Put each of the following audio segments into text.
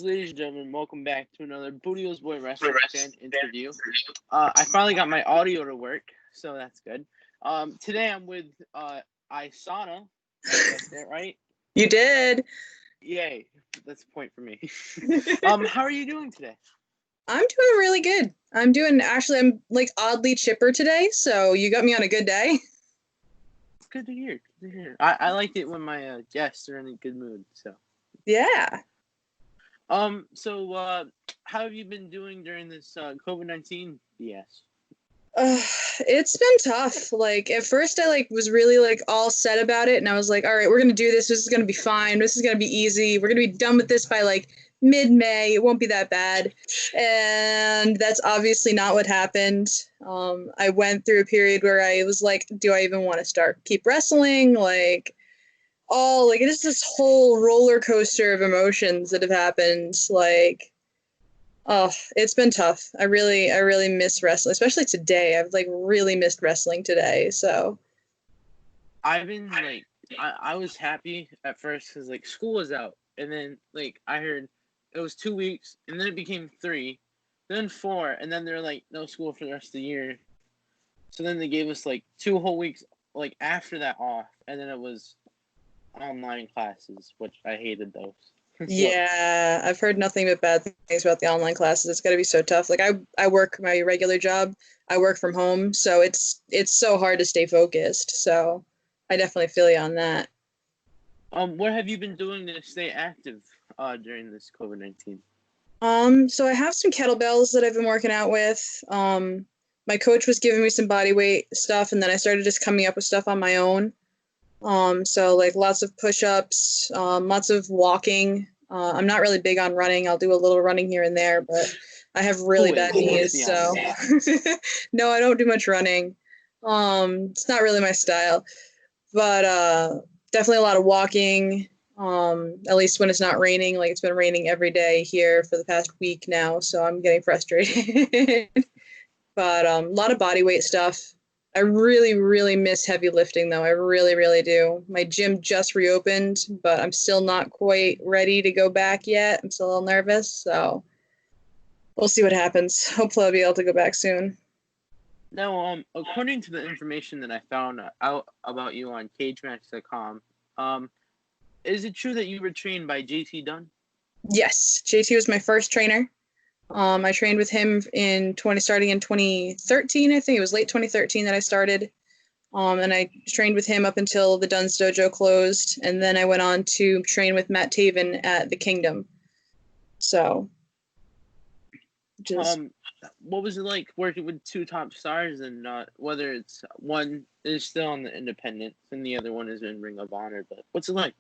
ladies and gentlemen, welcome back to another Booty Boy Wrestling fan interview. I finally got my audio to work, so that's good. Today I'm with Isana. Did I say it right? You did. Yay! That's a point for me. How are you doing today? I'm doing really good. I'm like oddly chipper today, so you got me on a good day. It's good to hear. I like it when my guests are in a good mood. So. Yeah. So how have you been doing during this COVID-19 BS? It's been tough. Like at first I was really all set about it, and I was like, all right, we're gonna do this. This is gonna be fine. This is gonna be easy. We're gonna be done with this by mid-May. It won't be that bad. And that's obviously not what happened. I went through a period where I was like, do I even want to keep wrestling? It is this whole roller coaster of emotions that have happened. It's been tough. I really miss wrestling, especially today. I've really missed wrestling today. So I've been I was happy at first because school was out, and then I heard it was 2 weeks, and then it became 3, then 4, and then they're no school for the rest of the year. So then they gave us 2 whole weeks after that off, and then it was online classes, which I hated those. Yeah, I've heard nothing but bad things about the online classes. It's got to be so tough. I work my regular job. I work from home, so it's so hard to stay focused. So I definitely feel you on that. What have you been doing to stay active during this COVID-19? So I have some kettlebells that I've been working out with. My coach was giving me some body weight stuff, and then I started just coming up with stuff on my own. So lots of push-ups, lots of walking. I'm not really big on running. I'll do a little running here and there, but I have really bad knees, so no, I don't do much running. It's not really my style, but definitely a lot of walking. At least when it's not raining. It's been raining every day here for the past week now, so I'm getting frustrated. But a lot of body weight stuff. I really, really miss heavy lifting, though. I really, really do. My gym just reopened, but I'm still not quite ready to go back yet. I'm still a little nervous, so we'll see what happens. Hopefully I'll be able to go back soon. Now, according to the information that I found out about you on cagematch.com, is it true that you were trained by JT Dunn? Yes, JT was my first trainer. I trained with him starting in 2013. I think it was late 2013 that I started. And I trained with him up until the Dunn's Dojo closed. And then I went on to train with Matt Taven at the Kingdom. So, what was it like working with 2 top stars, and whether it's one is still on the independents and the other one is in Ring of Honor, but what's it like?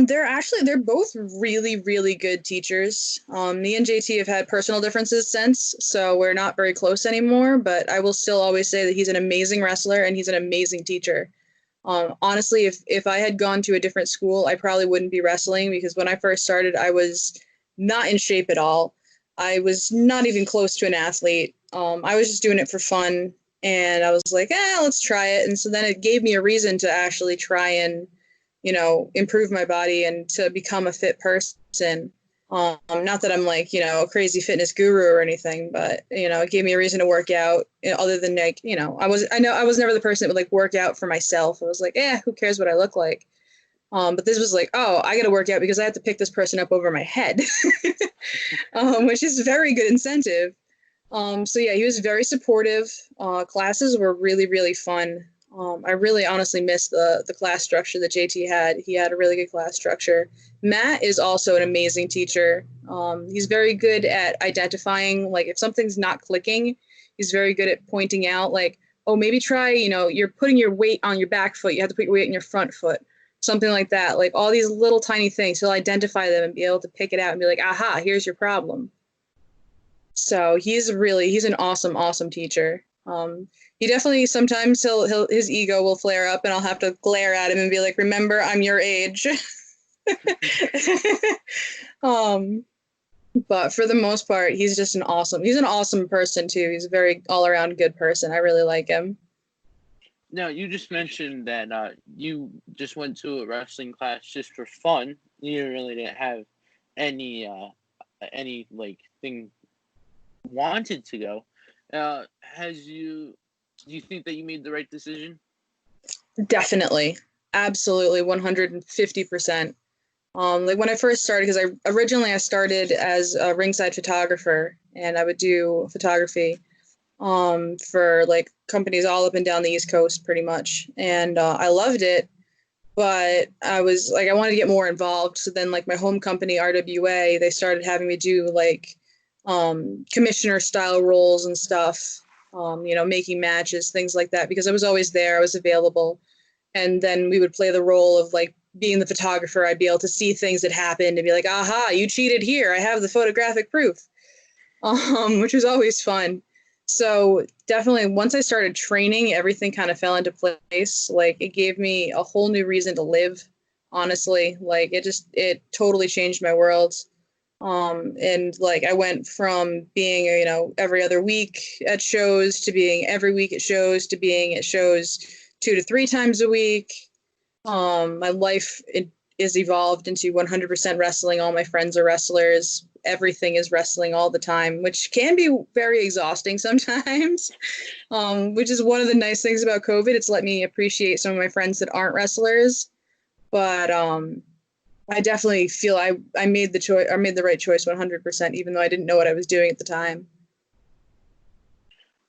They're both really, really good teachers. Me and JT have had personal differences since, so we're not very close anymore, but I will still always say that he's an amazing wrestler and he's an amazing teacher. Honestly, if I had gone to a different school, I probably wouldn't be wrestling, because when I first started, I was not in shape at all. I was not even close to an athlete. I was just doing it for fun, and I was like, let's try it. And so then it gave me a reason to actually try and improve my body and to become a fit person. Not that I'm a crazy fitness guru or anything, but it gave me a reason to work out, other than I was never the person that would work out for myself. I was like, who cares what I look like? But this was I got to work out because I have to pick this person up over my head, which is a very good incentive. So yeah, he was very supportive. Classes were really, really fun. I really honestly miss the class structure that JT had. He had a really good class structure. Matt is also an amazing teacher. He's very good at identifying, if something's not clicking, he's very good at pointing out, oh, maybe try, you're putting your weight on your back foot. You have to put your weight on your front foot. Something like that. All these little tiny things. He'll identify them and be able to pick it out and be like, aha, here's your problem. So he's an awesome, awesome teacher. He definitely, sometimes his ego will flare up, and I'll have to glare at him and be like, remember, I'm your age. But for the most part, he's an awesome person too. He's a very all around good person. I really like him. Now, you just mentioned that you just went to a wrestling class just for fun. You really didn't have any like thing wanted to go. Has you Do you think that you made the right decision? Definitely. Absolutely. 150%. Like when I first started, because I started as a ringside photographer, and I would do photography for like companies all up and down the East Coast, pretty much. And I loved it, but I was like, I wanted to get more involved. So then, like my home company, RWA, they started having me do like commissioner style roles and stuff. Making matches, things like that, because I was always there, I was available. And then we would play the role of like being the photographer. I'd be able to see things that happened and be like, aha, you cheated here, I have the photographic proof. Which was always fun. So definitely once I started training, everything kind of fell into place. Like it gave me a whole new reason to live, honestly. Like it totally changed my world. And like I went from being, every other week at shows to being every week at shows to being at shows 2 to 3 times a week. My life is evolved into 100% wrestling. All my friends are wrestlers. Everything is wrestling all the time, which can be very exhausting sometimes. Which is one of the nice things about COVID. It's let me appreciate some of my friends that aren't wrestlers. But I definitely feel I made the choice. I made the right choice 100%, even though I didn't know what I was doing at the time.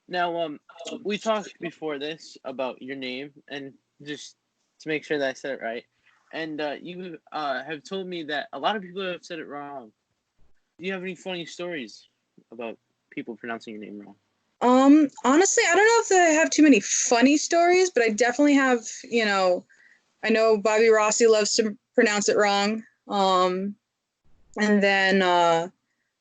Now, we talked before this about your name, and just to make sure that I said it right, and you have told me that a lot of people have said it wrong. Do you have any funny stories about people pronouncing your name wrong? Honestly, I don't know if I have too many funny stories, but I definitely have, I know Bobby Rossi loves to pronounce it wrong. And then I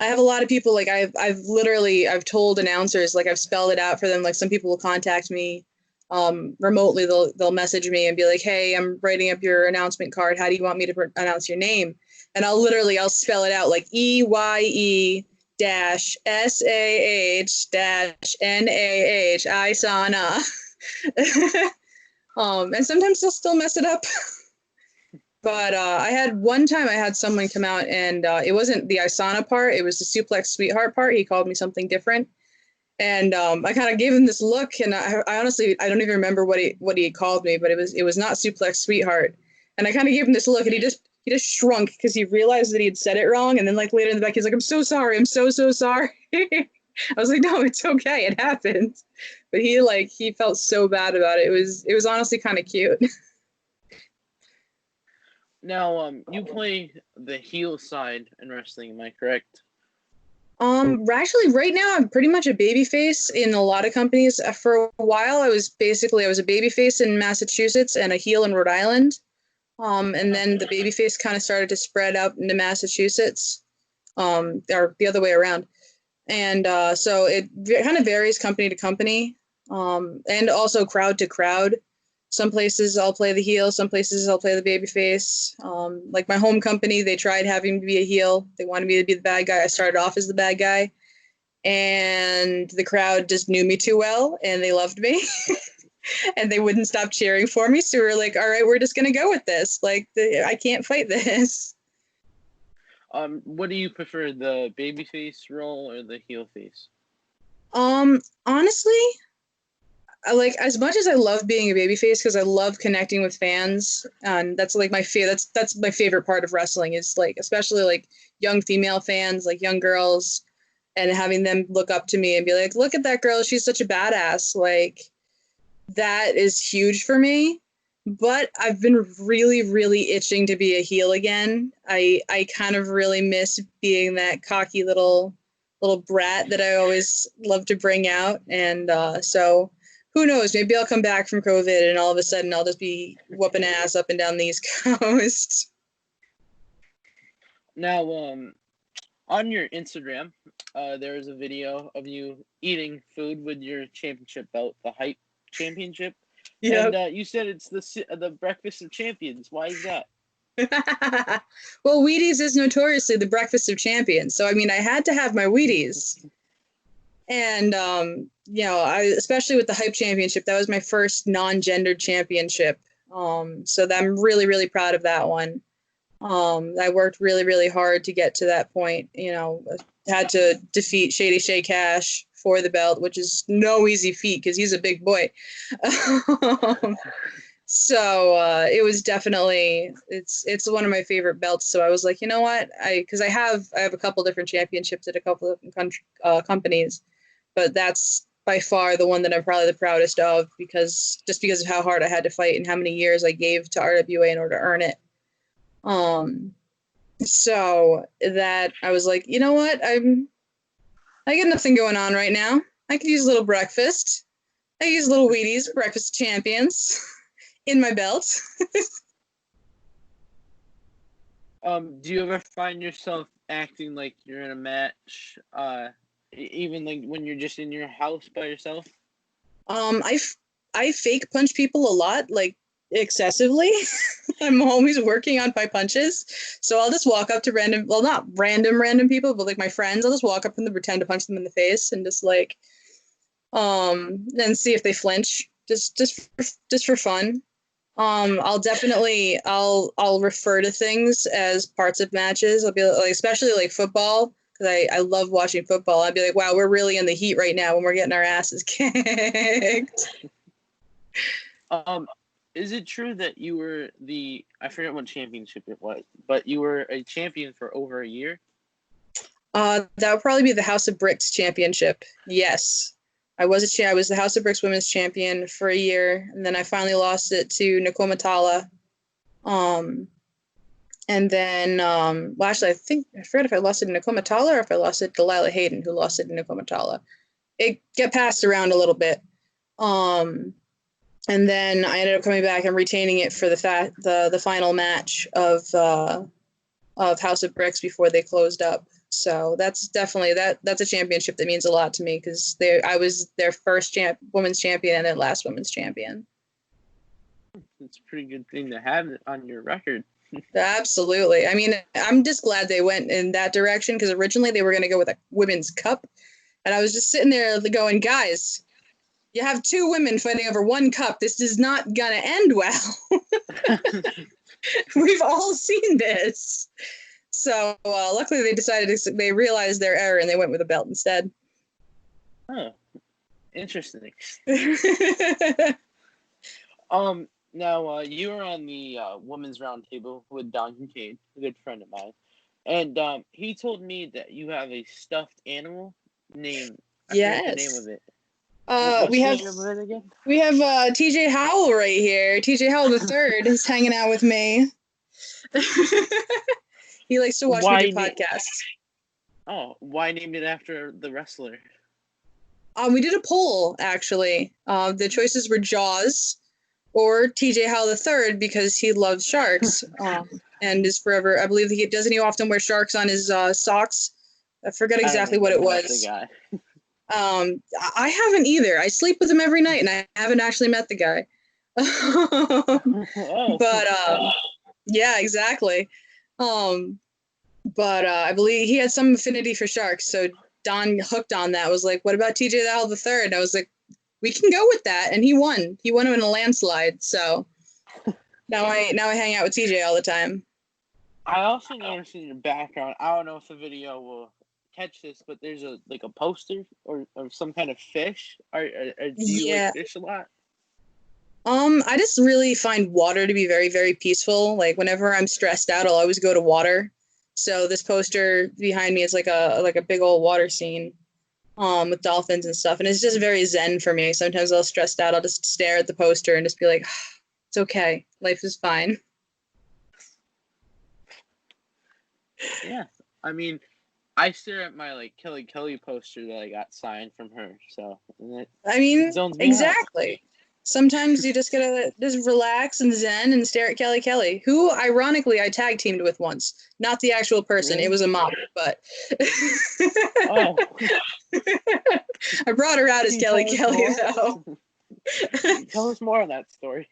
have a lot of people, like I've told announcers, like I've spelled it out for them. Like some people will contact me remotely. They'll message me and be like, "Hey, I'm writing up your announcement card. How do you want me to pronounce your name?" And I'll spell it out like EYE dash SAH dash NAH Isana. And sometimes they'll still mess it up. But I had someone come out, and it wasn't the Isana part, it was the suplex sweetheart part. He called me something different. And I kind of gave him this look, and I honestly, I don't even remember what he called me, but it was not suplex sweetheart. And I kind of gave him this look, and he just shrunk because he realized that he had said it wrong. And then like later in the back, he's like, "I'm so sorry. I'm so sorry." I was like, "No, it's okay. It happened." But he felt so bad about it. It was honestly kind of cute. Now, you play the heel side in wrestling, am I correct? Actually, right now I'm pretty much a babyface in a lot of companies. For a while, I was a babyface in Massachusetts and a heel in Rhode Island. And then the babyface kind of started to spread out into Massachusetts, or the other way around. And so it kind of varies company to company, and also crowd to crowd. Some places I'll play the heel, some places I'll play the babyface. Like my home company, they tried having me be a heel. They wanted me to be the bad guy. I started off as the bad guy, and the crowd just knew me too well, and they loved me. And they wouldn't stop cheering for me. So we were like, all right, we're just gonna go with this. Like I can't fight this. What do you prefer, the babyface role or the heel face? Honestly, like as much as I love being a babyface because I love connecting with fans, and that's like my favorite. That's my favorite part of wrestling is like especially like young female fans, like young girls, and having them look up to me and be like, "Look at that girl, she's such a badass." Like that is huge for me. But I've been really, really itching to be a heel again. I kind of really miss being that cocky little brat that I always love to bring out, and so who knows? Maybe I'll come back from COVID, and all of a sudden I'll just be whooping ass up and down the East Coast. Now, on your Instagram, there is a video of you eating food with your championship belt, the Hype Championship. Yep. And you said it's the breakfast of champions. Why is that? Well, Wheaties is notoriously the breakfast of champions, so I mean, I had to have my Wheaties. And especially with the Hype Championship, that was my first non-gendered championship. So I'm really, really proud of that one. I worked really, really hard to get to that point. You know, had to defeat Shady Shay Cash for the belt, which is no easy feat because he's a big boy. So it was definitely it's one of my favorite belts. So I was like, you know what, because I have a couple different championships at a couple of companies, but that's by far the one that I'm probably the proudest of because of how hard I had to fight and how many years I gave to RWA in order to earn it. So that I was like, you know what, I got nothing going on right now. I could use a little breakfast. I use little Wheaties, breakfast champions, in my belt. Do you ever find yourself acting like you're in a match, even like when you're just in your house by yourself? I fake punch people a lot, like excessively. I'm always working on my punches. So I'll just walk up to not random people, but like my friends. I'll just walk up and pretend to punch them in the face and just like, and see if they flinch. Just for fun. I'll refer to things as parts of matches. I'll be like, especially like football, because I love watching football. I'd be like, wow, we're really in the heat right now when we're getting our asses kicked. Is it true that you were I forget what championship it was, but you were a champion for over a year? That would probably be the House of Bricks championship. Yes. I was the House of Bricks women's champion for a year, and then I finally lost it to Nakoma Tala. And then, well, actually, I forgot if I lost it to Nakoma Tala or if I lost it to Delilah Hayden, who lost it to Nakoma Tala. It got passed around a little bit. And then I ended up coming back and retaining it for the final match of House of Bricks before they closed up. So that's definitely that's a championship that means a lot to me because I was their first women's champion and their last women's champion. It's a pretty good thing to have on your record. Absolutely. I mean, I'm just glad they went in that direction because originally they were going to go with a women's cup, and I was just sitting there going, guys, you have two women fighting over one cup. This is not going to end well. We've all seen this. So luckily they realized their error and they went with a belt instead. Oh, interesting. Now you were on the women's roundtable with Don Kincaid, a good friend of mine, and he told me that you have a stuffed animal named. I forget the name of it. What's the name of it again? We have TJ Howell right here. TJ Howell III is hanging out with me. He likes to watch me do podcasts. Why name it after the wrestler? We did a poll, actually. The choices were Jaws or TJ Howell III because he loves sharks and is forever. I believe doesn't he often wear sharks on his socks? I forget exactly what it was. I haven't either. I sleep with him every night, and I haven't actually met the guy. But yeah, exactly. But I believe he had some affinity for sharks, so Don hooked on that. Was like, "What about TJ Howell III?" And I was like, "We can go with that." And he won. He won in a landslide. So now I hang out with TJ all the time. I also noticed in your background. I don't know if the video will catch this, but there's a poster or some kind of fish. Do you like fish a lot? I just really find water to be very, very peaceful. Like whenever I'm stressed out, I'll always go to water. So this poster behind me is like a big old water scene, with dolphins and stuff, and it's just very zen for me. Sometimes I'll stressed out, I'll just stare at the poster and just be like, it's okay, life is fine. Yeah, I mean, I stare at my like Kelly poster that I got signed from her. So I mean, exactly. Sometimes you just gotta just relax and zen and stare at Kelly, who ironically I tag teamed with once. Not the actual person; really? It was a mop, but oh, I brought her out as Kelly though. Tell us more on that story.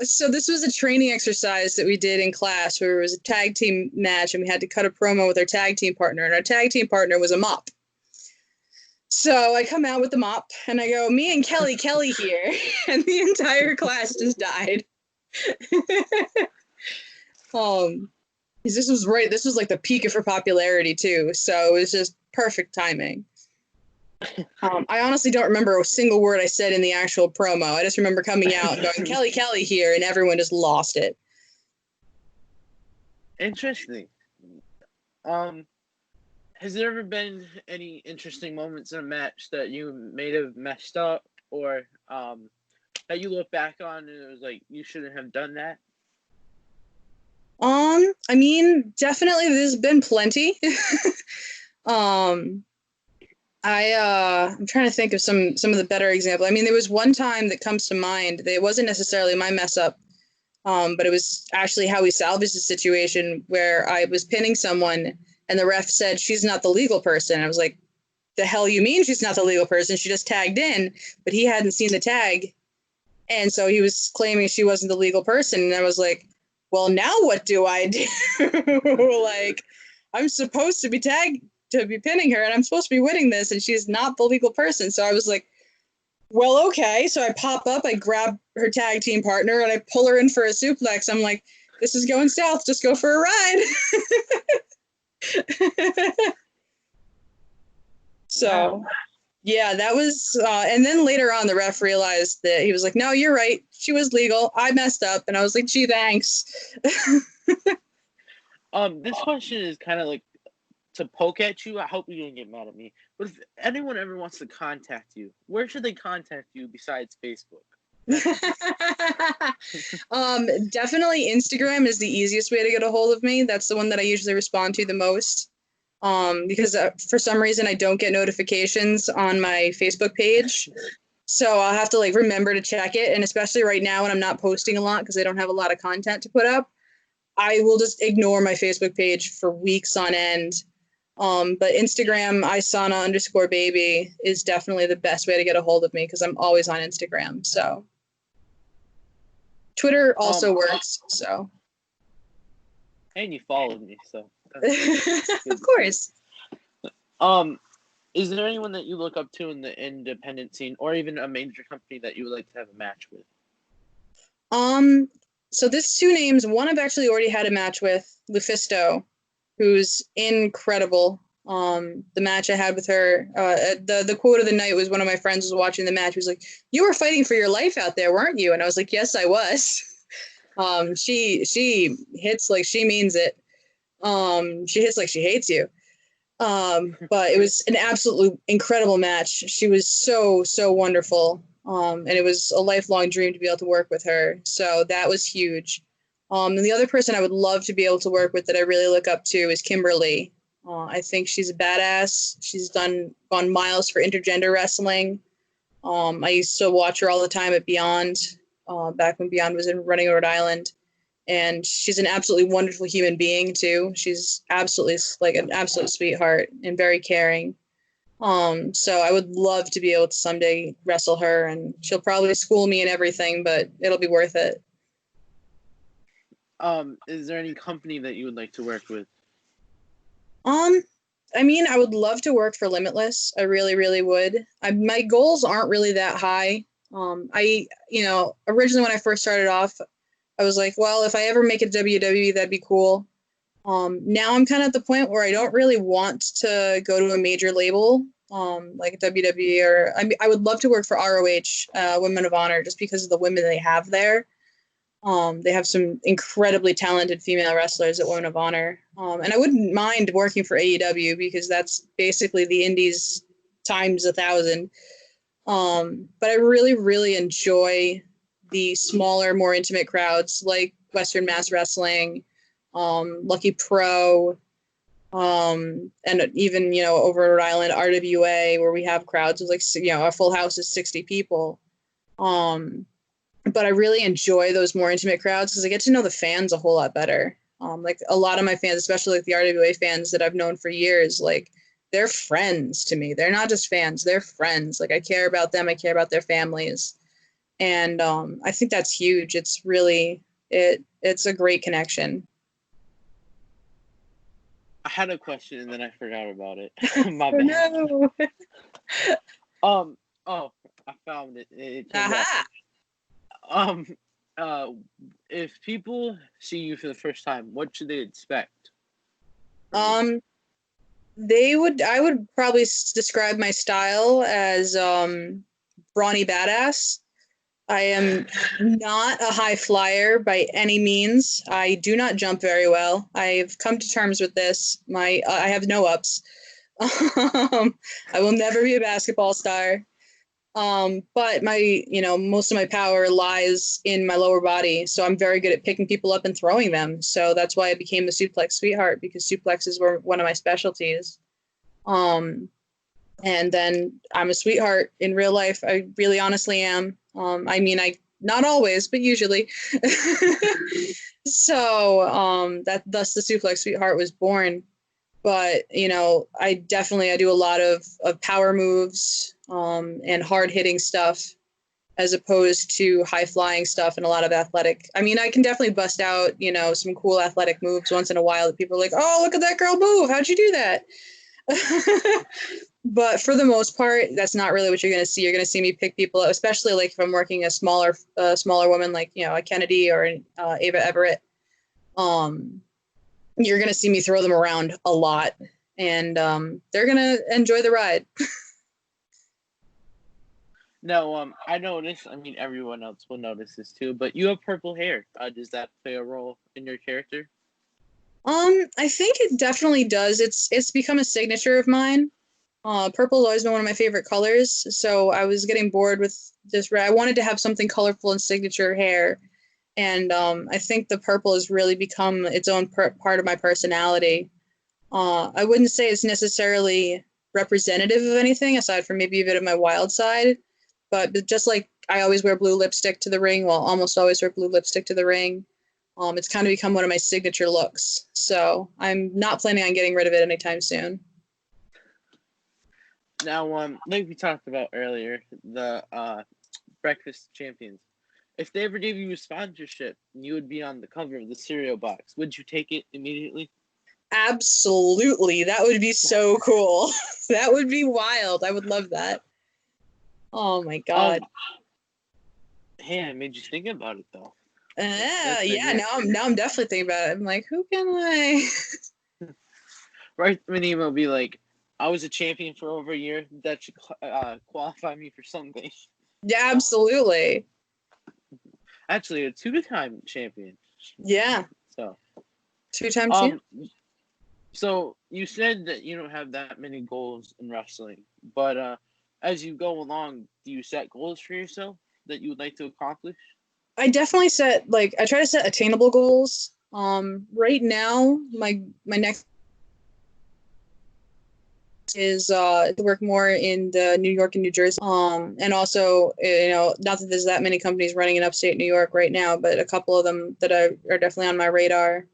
So this was a training exercise that we did in class where it was a tag team match, and we had to cut a promo with our tag team partner, and our tag team partner was a mop. So I come out with the mop and I go, me and Kelly here, and the entire class just died. This was like the peak of her popularity too, so it was just perfect timing. I honestly don't remember a single word I said in the actual promo. I just remember coming out and going, Kelly, Kelly here, and everyone just lost it. Interesting. Has there ever been any interesting moments in a match that you may have messed up, or that you look back on and it was like you shouldn't have done that? I mean, definitely there's been plenty. um I'm trying to think of some of the better examples. I mean, there was one time that comes to mind. It wasn't necessarily my mess up, but it was actually how we salvaged the situation where I was pinning someone and the ref said she's not the legal person. I was like, the hell you mean she's not the legal person? She just tagged in, but he hadn't seen the tag. And so he was claiming she wasn't the legal person. And I was like, well, now what do I do? Like, I'm supposed to be pinning her, and I'm supposed to be winning this, and she's not the legal person. So I was like, well, okay. So I pop up, I grab her tag team partner, and I pull her in for a suplex. I'm like, this is going south. Just go for a ride. So, yeah, that was, and then later on, the ref realized that he was like, no, you're right. She was legal. I messed up. And I was like, gee, thanks. This question is kind of like to poke at you. I hope you didn't get mad at me. But if anyone ever wants to contact you, where should they contact you besides Facebook? Definitely Instagram is the easiest way to get a hold of me. That's the one that I usually respond to the most. Because for some reason I don't get notifications on my Facebook page. So I'll have to like remember to check it. And especially right now when I'm not posting a lot because I don't have a lot of content to put up, I will just ignore my Facebook page for weeks on end. But Instagram, Isana_baby is definitely the best way to get a hold of me because I'm always on Instagram. So Twitter also works. So. And you followed me, so. Of course. Is there anyone that you look up to in the independent scene, or even a major company that you would like to have a match with? So this two names. One I've actually already had a match with, Lufisto, who's incredible. The match I had with her, the quote of the night was one of my friends was watching the match. He was like, "You were fighting for your life out there, weren't you?" And I was like, "Yes, I was." She hits like she means it. She hits like she hates you. But it was an absolutely incredible match. She was so wonderful. And it was a lifelong dream to be able to work with her. So that was huge. And the other person I would love to be able to work with that I really look up to is Kimberly. I think she's a badass. She's gone miles for intergender wrestling. I used to watch her all the time at Beyond, back when Beyond was in running Rhode Island. And she's an absolutely wonderful human being too. She's absolutely like an absolute sweetheart and very caring. So I would love to be able to someday wrestle her, and she'll probably school me and everything, but it'll be worth it. Is there any company that you would like to work with? I mean, I would love to work for Limitless. I really, really would. My goals aren't really that high. Originally when I first started off, I was like, well, if I ever make it WWE, that'd be cool. Now I'm kind of at the point where I don't really want to go to a major label, like WWE, or I would love to work for ROH, Women of Honor, just because of the women they have there. They have some incredibly talented female wrestlers at Women of Honor. And I wouldn't mind working for AEW because that's basically the indies times 1,000. But I really, really enjoy the smaller, more intimate crowds like Western Mass Wrestling, Lucky Pro, and even, over in Rhode Island, RWA, where we have crowds of like, a full house is 60 people. But I really enjoy those more intimate crowds because I get to know the fans a whole lot better. Like a lot of my fans, especially like the RWA fans that I've known for years, like they're friends to me. They're not just fans, they're friends. Like I care about them. I care about their families. And I think that's huge. It's really, it's a great connection. I had a question and then I forgot about it. My bad. No. I found it. It came back. uh, if people see you for the first time, what should they expect from you? Um, I would probably describe my style as brawny badass. I am not a high flyer by any means. I do not jump very well. I've come to terms with this. I have no ups. I will never be a basketball star. But most of my power lies in my lower body. So I'm very good at picking people up and throwing them. So that's why I became the suplex sweetheart, because suplexes were one of my specialties. Um, and then I'm a sweetheart in real life. I really honestly am. I not always, but usually. So that thus the suplex sweetheart was born. But I do a lot of power moves and hard hitting stuff as opposed to high flying stuff and a lot of athletic. I mean, I can definitely bust out some cool athletic moves once in a while that people are like, oh, look at that girl move, how'd you do that? But for the most part, that's not really what you're going to see. You're going to see me pick people up, especially like if I'm working a smaller woman like a Kennedy or an Ava Everett. You're going to see me throw them around a lot, and they're going to enjoy the ride. No, I noticed. I mean, everyone else will notice this too. But you have purple hair. Does that play a role in your character? I think it definitely does. It's become a signature of mine. Purple has always been one of my favorite colors, so I was getting bored with this red. I wanted to have something colorful and signature hair, and I think the purple has really become its own part of my personality. I wouldn't say it's necessarily representative of anything aside from maybe a bit of my wild side, but just like I always wear blue lipstick to the ring, well, almost always wear blue lipstick to the ring. It's kind of become one of my signature looks, so I'm not planning on getting rid of it anytime soon. Now, like we talked about earlier, the Breakfast Champions. If they ever gave you a sponsorship, you would be on the cover of the cereal box. Would you take it immediately? Absolutely. That would be so cool. That would be wild. I would love that. Oh my God. Hey, I made you think about it though. Yeah, now I'm definitely thinking about it. I'm like, who can I? Write an email, be like, I was a champion for over a year. That should qualify me for something. Yeah, absolutely. Actually, a two-time champion. Yeah. So. Two-time champ. So you said that you don't have that many goals in wrestling, but as you go along, do you set goals for yourself that you would like to accomplish? I definitely I try to set attainable goals. Right now, my next is to work more in the New York and New Jersey. And also, not that there's that many companies running in upstate New York right now, but a couple of them that are definitely on my radar.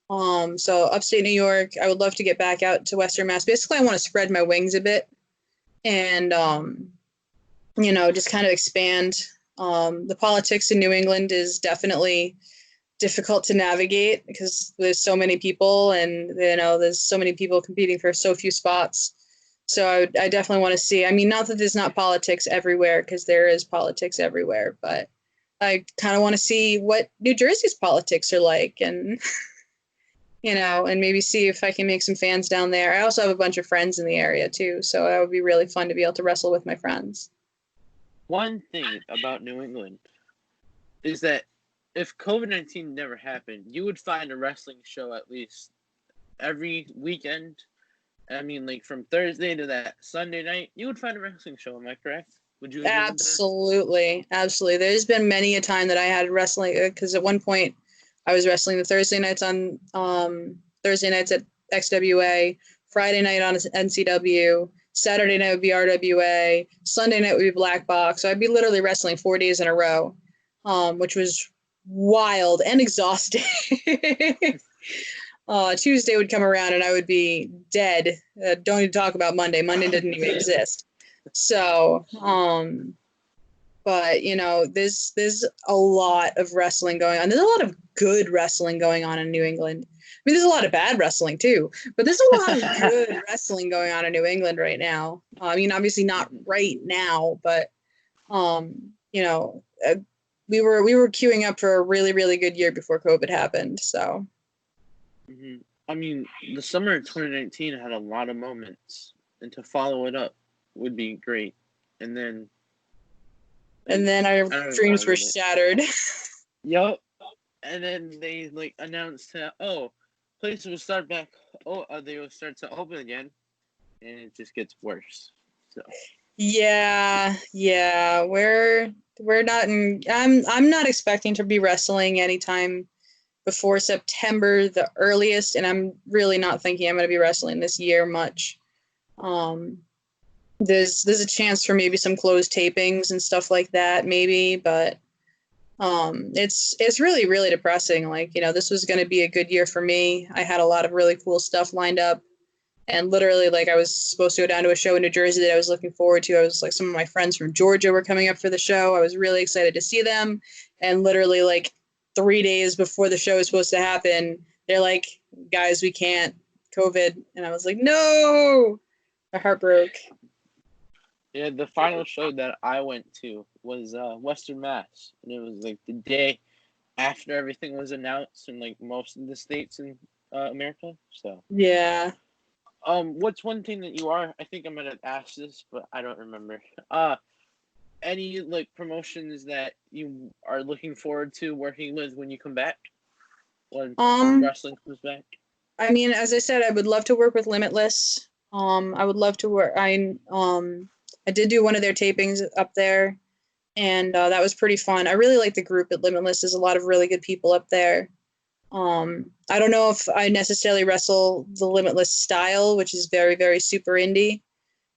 So upstate New York, I would love to get back out to Western Mass. Basically, I want to spread my wings a bit and, just kind of expand. The politics in New England is definitely difficult to navigate because there's so many people and, there's so many people competing for so few spots. So I definitely want to see, I mean, not that there's not politics everywhere, because there is politics everywhere, but I kind of want to see what New Jersey's politics are like, and and maybe see if I can make some fans down there. I also have a bunch of friends in the area too, so that would be really fun to be able to wrestle with my friends. One thing about New England is that if COVID-19 never happened, you would find a wrestling show at least every weekend. I mean, like from Thursday to that Sunday night, you would find a wrestling show. Am I correct? Would you agree with that? Absolutely. There's been many a time that I had wrestling, because at one point I was wrestling the Thursday nights on Thursday nights at XWA, Friday night on NCW, Saturday night would be RWA, Sunday night would be Black Box. So I'd be literally wrestling 4 days in a row, which was wild and exhausting. Tuesday would come around and I would be dead. Don't even talk about Monday. Monday didn't even exist. So, but there's a lot of wrestling going on. There's a lot of good wrestling going on in New England. I mean, there's a lot of bad wrestling too, but there's a lot of good wrestling going on in New England right now. I mean, obviously not right now, but we were queuing up for a really, really good year before COVID happened. So I mean, the summer of 2019 had a lot of moments, and to follow it up would be great. And then our I don't dreams know. were shattered. Yup. And then they like announced that places will start back. They will start to open again, and it just gets worse. So Yeah, we're not in. I'm not expecting to be wrestling anytime before September, the earliest, and I'm really not thinking I'm going to be wrestling this year much. Um, there's a chance for maybe some closed tapings and stuff like that, maybe, but it's really, really depressing. Like, this was going to be a good year for me. I had a lot of really cool stuff lined up. And literally, like, I was supposed to go down to a show in New Jersey that I was looking forward to. I was like, some of my friends from Georgia were coming up for the show. I was really excited to see them. And literally, like, 3 days before the show was supposed to happen, they're like, guys, we can't, COVID. And I was like, no, my heart broke. yeah, the final show that I went to was Western Mass, and it was like the day after everything was announced in like most of the states in America. So Yeah. what's one thing that you are? I think I might have asked this, but I don't remember. Any like promotions that you are looking forward to working with when you come back? When wrestling comes back? I mean, as I said, I would love to work with Limitless. I would love to work. I did do one of their tapings up there, and that was pretty fun. I really like the group at Limitless. There's a lot of really good people up there. I don't know if I necessarily wrestle the Limitless style, which is very, very super indie,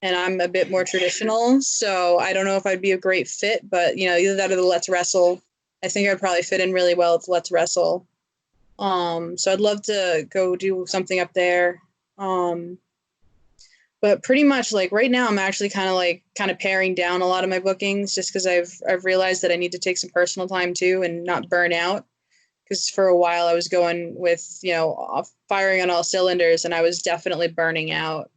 and I'm a bit more traditional. So I don't know if I'd be a great fit, but either that or the Let's Wrestle. I think I'd probably fit in really well with Let's Wrestle. So I'd love to go do something up there. But pretty much like right now I'm actually kind of paring down a lot of my bookings just because I've realized that I need to take some personal time too and not burn out. Because for a while I was going with, firing on all cylinders and I was definitely burning out.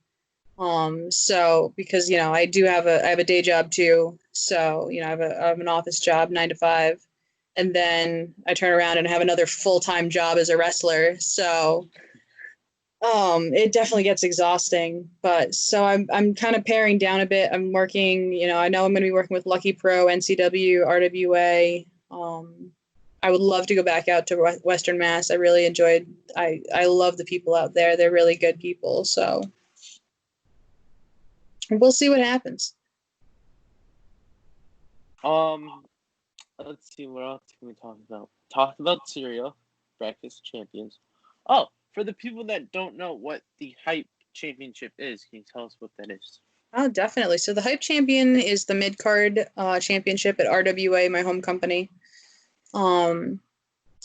So because, I have a day job too. So, I have an office job, 9 to 5. And then I turn around and have another full-time job as a wrestler. So it definitely gets exhausting. But so I'm kind of paring down a bit. I'm working, I know I'm going to be working with Lucky Pro, NCW, RWA. I would love to go back out to Western Mass. I really enjoyed. I love the people out there. They're really good people. So we'll see what happens. Let's see, what else can we talk about? Talked about cereal, breakfast champions. Oh, for the people that don't know what the Hype Championship is, can you tell us what that is? Oh, definitely. So the Hype Champion is the mid-card championship at RWA, my home company. And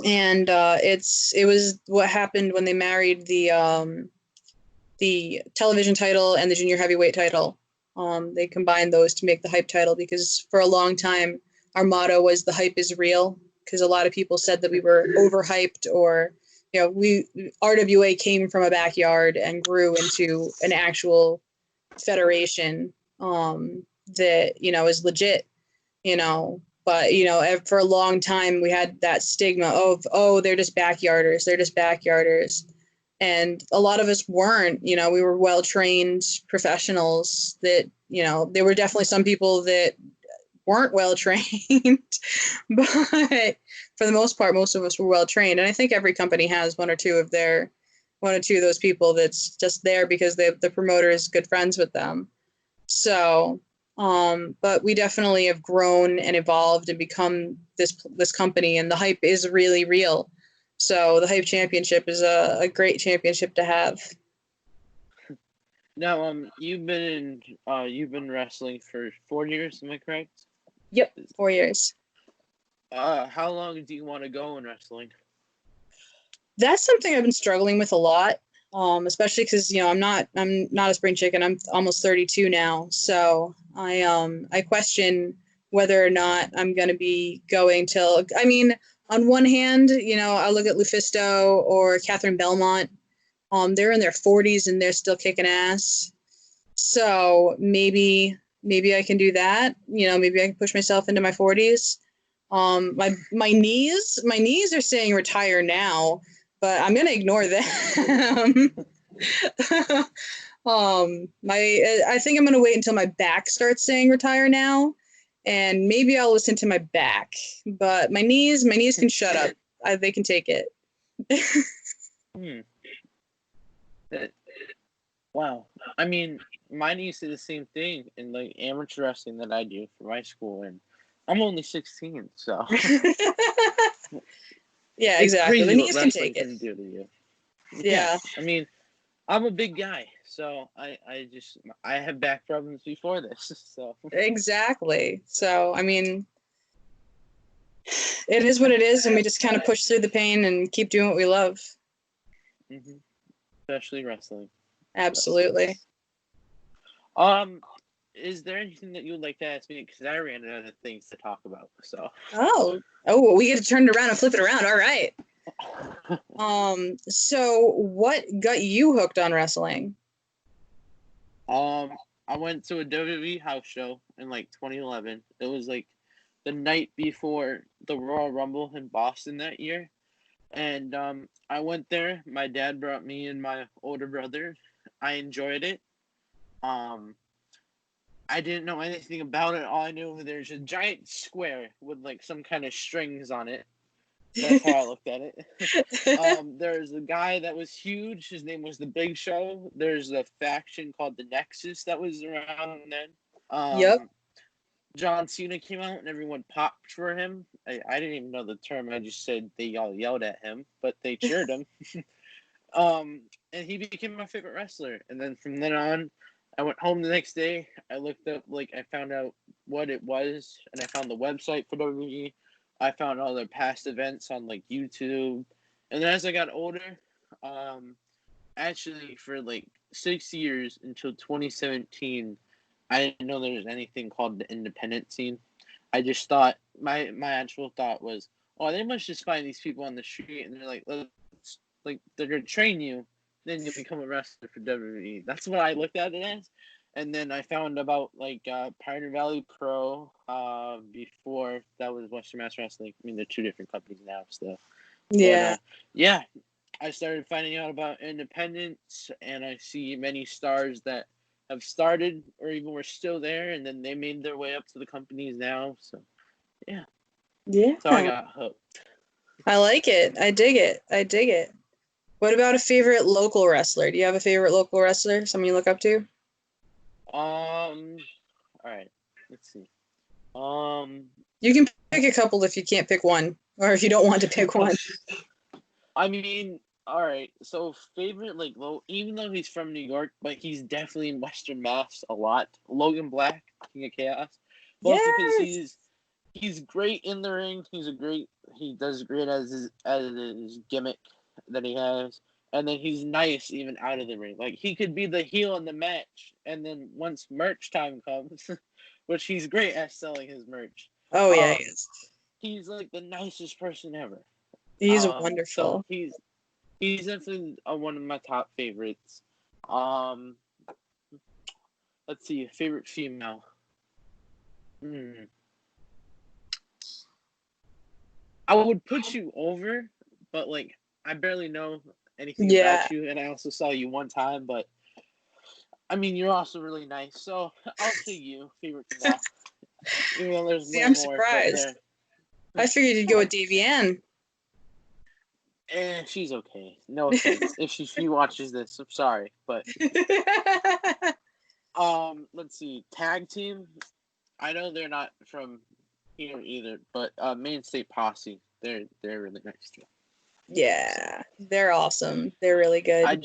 it was what happened when they married the television title and the junior heavyweight title. They combined those to make the Hype title because for a long time our motto was the hype is real because a lot of people said that we were overhyped or RWA came from a backyard and grew into an actual federation that is legit, but for a long time we had that stigma of they're just backyarders, and a lot of us weren't. We were well trained professionals that there were definitely some people that weren't well trained but for the most part most of us were well trained, and I think every company has one or two of those people that's just there because the promoter is good friends with them. So but we definitely have grown and evolved and become this company, and the hype is really real. So the Hype Championship is a great championship to have. Now, you've been wrestling for 4 years, am I correct? Yep, 4 years. How long do you want to go in wrestling? That's something I've been struggling with a lot, especially because I'm not a spring chicken. I'm almost 32 now, so I question whether or not I'm going to be going till. I mean, on one hand, I look at Lufisto or Catherine Belmont. They're in their 40s and they're still kicking ass. So maybe I can do that. Maybe I can push myself into my 40s. My knees are saying retire now, but I'm gonna ignore them. I think I'm gonna wait until my back starts saying retire now, and maybe I'll listen to my back. But my knees can shut up. They can take it. Hmm. Wow. I mean, my niece did the same thing in like amateur wrestling that I do for my school, and I'm only 16, so Yeah, it's exactly. The crazy what knees can wrestling take it. can do to you. Yeah. Yeah, I mean, I'm a big guy, so I have back problems before this, so. exactly. So, I mean, it is what it is, and we just kind of push through the pain and keep doing what we love. Mm-hmm. Especially wrestling. Absolutely. So. Is there anything that you would like to ask me? Because I ran out of things to talk about. So. Oh, well, we get to turn it around and flip it around. All right. So what got you hooked on wrestling? I went to a WWE house show in like 2011. It was like the night before the Royal Rumble in Boston that year. And I went there. My dad brought me and my older brother. I enjoyed it. I didn't know anything about it. All I knew was there's a giant square with like some kind of strings on it. That's how I looked at it. There's a guy that was huge. His name was the Big Show. There's a faction called the Nexus that was around then. Yep. John Cena came out and everyone popped for him. I didn't even know the term. I just said they all yelled at him, but they cheered him. And he became my favorite wrestler. And then from then on, I went home the next day. I looked up, like, I found out what it was, and I found the website for WWE. I found all their past events on like YouTube. And then as I got older, actually for like 6 years until 2017, I didn't know there was anything called the independent scene. I just thought my actual thought was, oh, they must just find these people on the street and they're like, let's like they're gonna train you, then you'll become a wrestler for WWE. That's what I looked at it as. And then I found about like Pioneer Valley Pro before that was Western Mass Wrestling. I mean, they're two different companies now still. Yeah. But yeah, I started finding out about independence, and I see many stars that have started or even were still there, and then they made their way up to the companies now. So yeah, Yeah. so I got hooked. I like it. I dig it. I dig it. What about a favorite local wrestler? Do you have a favorite local wrestler? Someone you look up to? All right, let's see. You can pick a couple if you can't pick one, or if you don't want to pick one. I mean, all right. So favorite, like, even though he's from New York, but he's definitely in Western Mass a lot. Logan Black, King of Chaos, both because Yes. he's great in the ring. He does great as his gimmick that he has, and then he's nice even out of the ring. Like he could be the heel in the match, and then once merch time comes, which he's great at selling his merch. Oh yeah, Um, he's like the nicest person ever. he's So wonderful. he's definitely one of my top favorites. Um, let's see, favorite female. I would put you over, but like I barely know anything Yeah. about you, and I also saw you one time. But I mean, you're also really nice, so I'll say you favorite female. Even though there's See, way I'm more, but surprised. there. I figured you'd go with Davienne. She's okay. No offense if she watches this. I'm sorry, but let's see. Tag team. I know they're not from here either, but Main State Posse. They're really nice too. Yeah, they're awesome. They're really good. I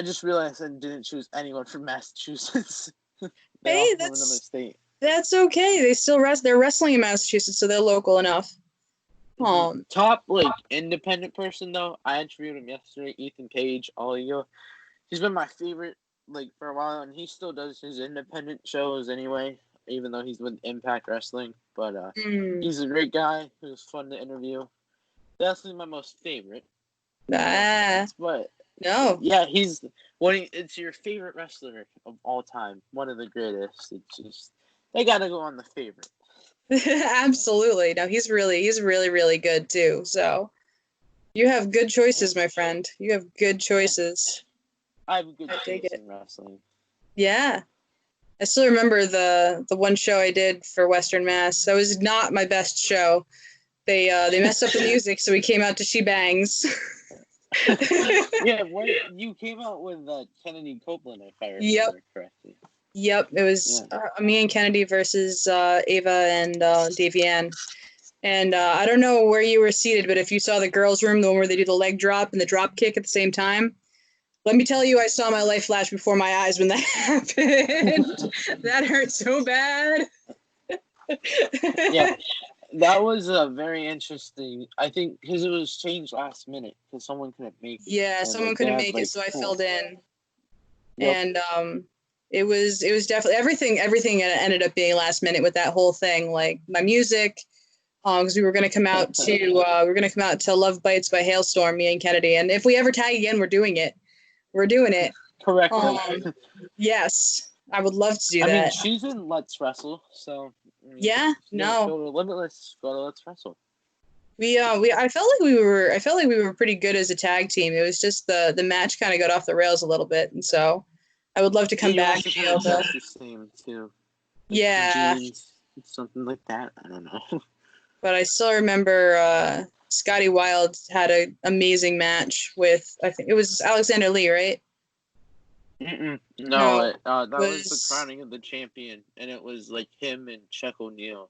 just realized I didn't choose anyone from Massachusetts. They're all Hey, from another state. that's okay. They still they're wrestling in Massachusetts, so they're local enough. Top like independent person though, I interviewed him yesterday. Ethan Page, all you. He's been my favorite like for a while, and he still does his independent shows anyway, even though he's with Impact Wrestling. But he's a great guy. He was fun to interview. Definitely my most favorite. But No. yeah, it's your favorite wrestler of all time, one of the greatest. It's just they gotta go on the favorite. Absolutely. No, he's really, really good too. So you have good choices, my friend. You have good choices. I have a good I dig taste it. in wrestling. Yeah. I still remember the one show I did for Western Mass. That was not my best show. They messed up the music, so we came out to She Bangs. Yeah, you came out with Kennedy Copeland, if I Yep. remember correctly. Yep. It was me and Kennedy versus Ava and Davey Ann. And I don't know where you were seated, but if you saw the girls' room, the one where they do the leg drop and the drop kick at the same time, let me tell you, I saw my life flash before my eyes when that happened. That hurt so bad. Yeah, that was very interesting. I think because it was changed last minute because someone couldn't make it. Yeah, And, someone they couldn't had, make it, so I cool. filled in. Yep. And it was definitely everything ended up being last minute with that whole thing, like my music, because we were gonna come out to Love Bites by Hailstorm, me and Kennedy, and if we ever tag again, we're doing it. We're doing it. Correctly. Yes, I would love to do I that. mean, she's in Let's Wrestle, so Yeah, no. Go to Limitless. Go to Let's Wrestle. I felt like we were pretty good as a tag team. It was just the match kind of got off the rails a little bit, and so I would love to come back and be able to. The same too. Yeah, Jeans, something like that. I don't know. but I still remember Scotty Wilde had an amazing match with, I think it was Alexander Lee, right? No, that was the was crowning of the champion, and it was like him and Chuck O'Neal.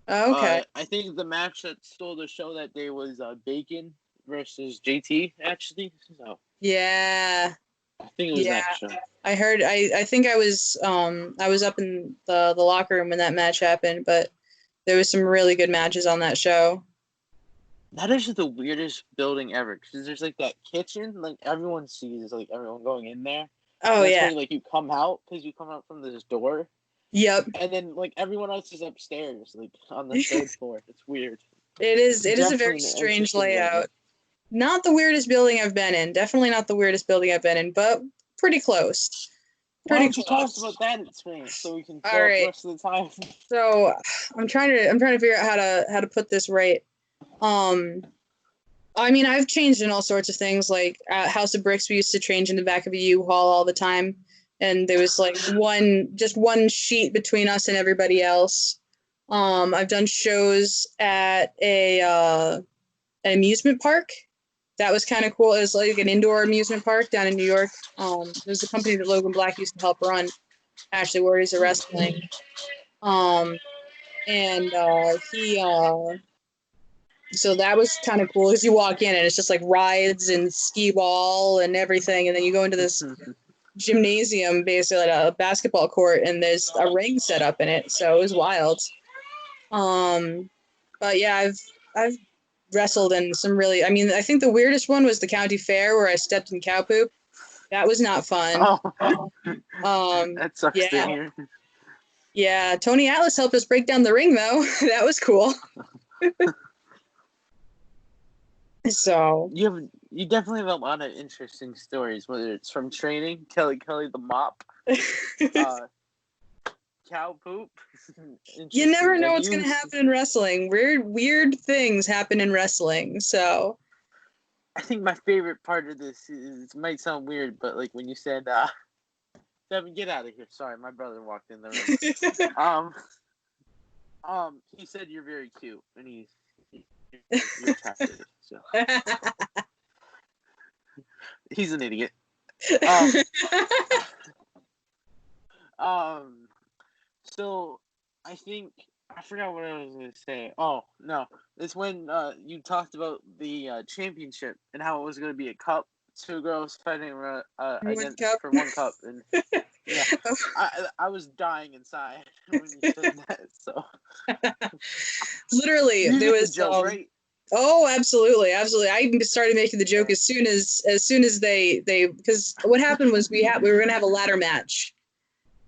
Oh, okay. I think the match that stole the show that day was Bacon versus JT, actually. So Yeah. I think it was that show. I heard. I think I was up in the locker room when that match happened, but there was some really good matches on that show. That is the weirdest building ever because there's like that kitchen, like everyone sees, like everyone going in there. Oh, that's yeah. where, like, you come out because you come out from this door. Yep. And then like everyone else is upstairs, like on the third floor. It's weird. It is a very strange layout. Building. Not the weirdest building I've been in. Definitely not the weirdest building I've been in, but pretty close. Why don't you talk about that experience so we can fill up the rest of the time? So I'm trying to figure out how to put this right. I mean, I've changed in all sorts of things. Like at House of Bricks, we used to change in the back of a U-Haul all the time, and there was like one sheet between us and everybody else. I've done shows at an amusement park. That was kind of cool. It was like an indoor amusement park down in New York. It was the company that Logan Black used to help run, Ashley Warriors of Wrestling. And so that was kind of cool because you walk in and it's just like rides and skee ball and everything, and then you go into this gymnasium, basically like a basketball court, and there's a ring set up in it. So it was wild. But yeah, I've wrestled in some really. I mean, I think the weirdest one was the county fair where I stepped in cow poop. That was not fun. That sucks to hear. Yeah, Tony Atlas helped us break down the ring though. That was cool. So you definitely have a lot of interesting stories, whether it's from training, Kelly the mop, cow poop. You never know what's going to happen in wrestling. Weird things happen in wrestling. So I think my favorite part of this is, it might sound weird, but like when you said, Devin, get out of here. Sorry, my brother walked in the room. He said you're very cute, and you're attractive. So he's an idiot. So I think I forgot what I was going to say. Oh no, it's when you talked about the championship and how it was going to be a cup, two girls fighting for one cup, and yeah, I was dying inside when you said that. So literally, there was a joke, right? Oh, absolutely. I started making the joke as soon as they because what happened was we were going to have a ladder match.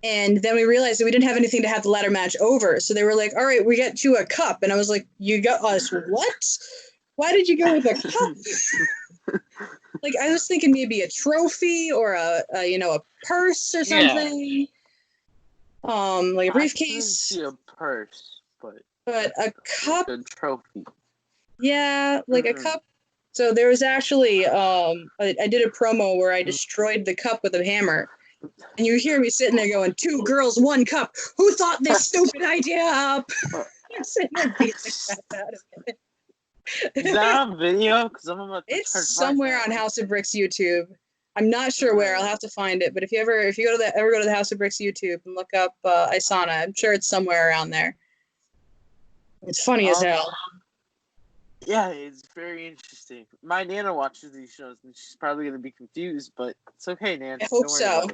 And then we realized that we didn't have anything to have the ladder match over. So they were like, all right, we get you a cup. And I was like, you got us what? Why did you go with a cup? Like, I was thinking maybe a trophy or a purse or something. Like a briefcase. I didn't see a purse, but But a cup, The trophy. yeah, like a cup. So there was actually, I did a promo where I destroyed the cup with a hammer. And you hear me sitting there going, 2 girls, 1 cup. Who thought this stupid idea up? I'm sitting there beating the crap out of it. Is that on video? Because I'm about to It's try to find somewhere that. on House of Bricks YouTube. I'm not sure where. I'll have to find it. But if you ever go to the House of Bricks YouTube and look up Isana, I'm sure it's somewhere around there. It's funny as hell. Yeah, it's very interesting. My Nana watches these shows, and she's probably gonna be confused, but it's okay, Nan. I hope so.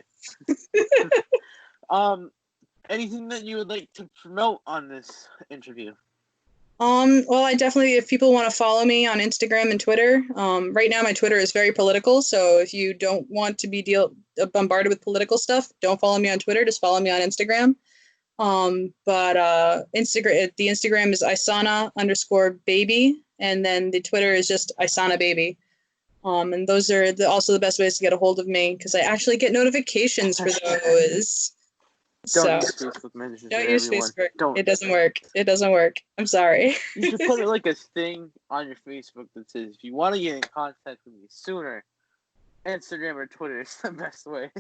Anything that you would like to promote on this interview? Well, I definitely, if people want to follow me on Instagram and Twitter, right now my Twitter is very political. So if you don't want to be bombarded with political stuff, don't follow me on Twitter. Just follow me on Instagram. But Instagram, the Instagram is Isana_baby, and then the Twitter is just Isana baby. And those are also the best ways to get a hold of me because I actually get notifications for those. Don't use Facebook Messenger. Don't use everyone. Facebook. Don't. It doesn't work. It doesn't work. I'm sorry. You should put like a thing on your Facebook that says if you want to get in contact with me sooner, Instagram or Twitter is the best way.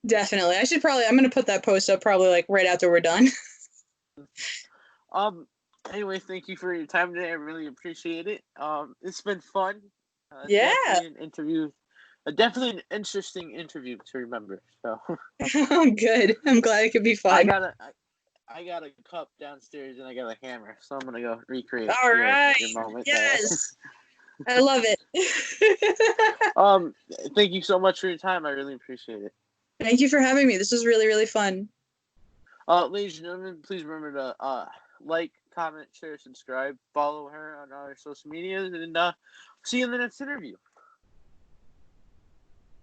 Definitely. I'm going to put that post up probably like right after we're done. Anyway, thank you for your time today. I really appreciate it. It's been fun. Yeah. Definitely an interview. Definitely an interesting interview to remember. So. Good. I'm glad it could be fun. I got a cup downstairs and I got a hammer, so I'm gonna go recreate your moment. Yes. I love it. Thank you so much for your time. I really appreciate it. Thank you for having me. This was really, really fun. Ladies and gentlemen, please remember to like, comment, share, subscribe, follow her on our social medias, and see you in the next interview.